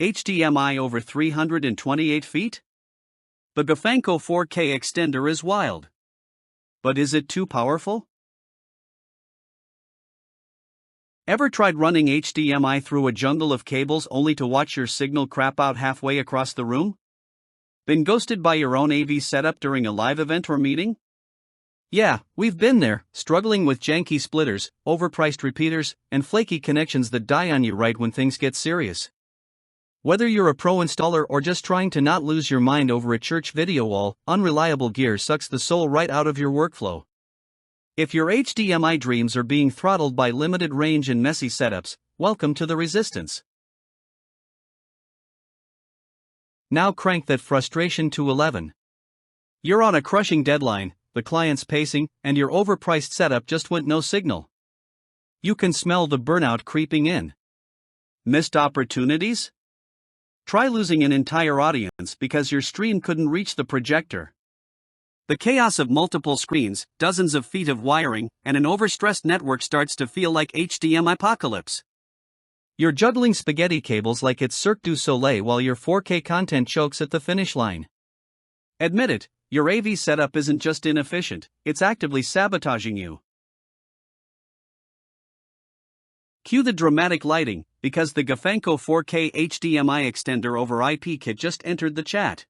HDMI over 328 feet? The Gofanco 4K extender is wild. But is it too powerful? Ever tried running HDMI through a jungle of cables only to watch your signal crap out halfway across the room? Been ghosted by your own AV setup during a live event or meeting? Yeah, we've been there, struggling with janky splitters, overpriced repeaters, and flaky connections that die on you right when things get serious. Whether you're a pro installer or just trying to not lose your mind over a church video wall, unreliable gear sucks the soul right out of your workflow. If your HDMI dreams are being throttled by limited range and messy setups, welcome to the resistance. Now crank that frustration to 11. You're on a crushing deadline, the client's pacing, and your overpriced setup just went no signal. You can smell the burnout creeping in. Missed opportunities? Try losing an entire audience because your stream couldn't reach the projector. The chaos of multiple screens, dozens of feet of wiring, and an overstressed network starts to feel like HDMI-pocalypse. You're juggling spaghetti cables like it's Cirque du Soleil while your 4K content chokes at the finish line. Admit it, your AV setup isn't just inefficient, it's actively sabotaging you. Cue the dramatic lighting, because the Gofanco 4K HDMI extender over IP kit just entered the chat.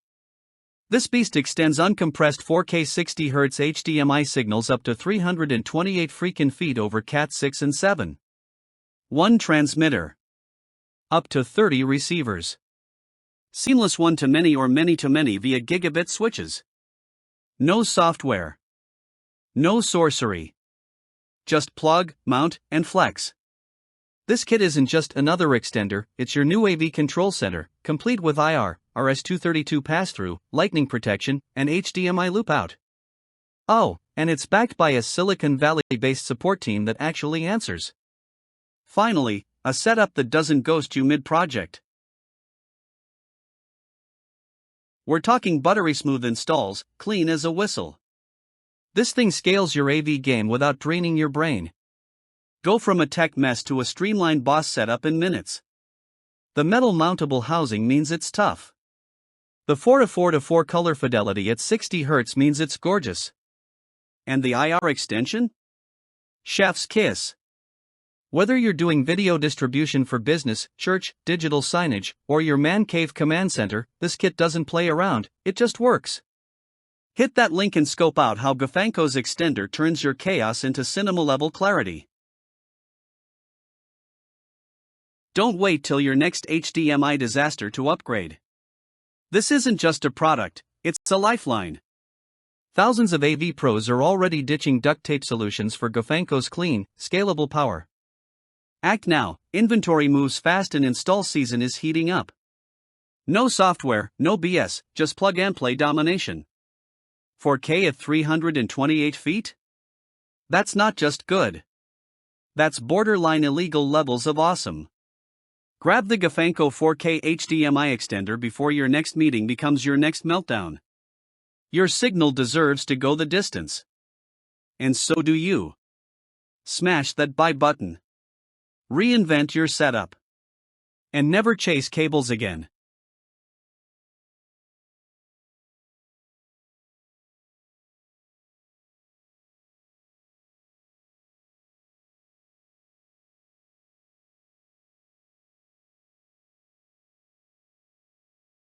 This beast extends uncompressed 4K 60Hz HDMI signals up to 328 freaking feet over Cat 6 and 7. One transmitter. Up to 30 receivers. Seamless one-to-many or many-to-many via Gigabit switches. No software. No sorcery. Just plug, mount, and flex. This kit isn't just another extender, it's your new AV control center, complete with IR, RS-232 pass-through, lightning protection, and HDMI Loopout. Oh, and it's backed by a Silicon Valley-based support team that actually answers. Finally, a setup that doesn't ghost you mid-project. We're talking buttery smooth installs, clean as a whistle. This thing scales your AV game without draining your brain. Go from a tech mess to a streamlined boss setup in minutes. The metal mountable housing means it's tough. The 4:4:4 color fidelity at 60 Hz means it's gorgeous. And the IR extension? Chef's kiss. Whether you're doing video distribution for business, church, digital signage, or your man cave command center, this kit doesn't play around, it just works. Hit that link and scope out how Gofanco's extender turns your chaos into cinema-level clarity. Don't wait till your next HDMI disaster to upgrade. This isn't just a product, it's a lifeline. Thousands of AV pros are already ditching duct tape solutions for Gofanco's clean, scalable power. Act now, inventory moves fast and install season is heating up. No software, no BS, just plug and play domination. 4K at 328 feet? That's not just good. That's borderline illegal levels of awesome. Grab the Gofanco 4K HDMI extender before your next meeting becomes your next meltdown. Your signal deserves to go the distance. And so do you. Smash that buy button. Reinvent your setup. And never chase cables again.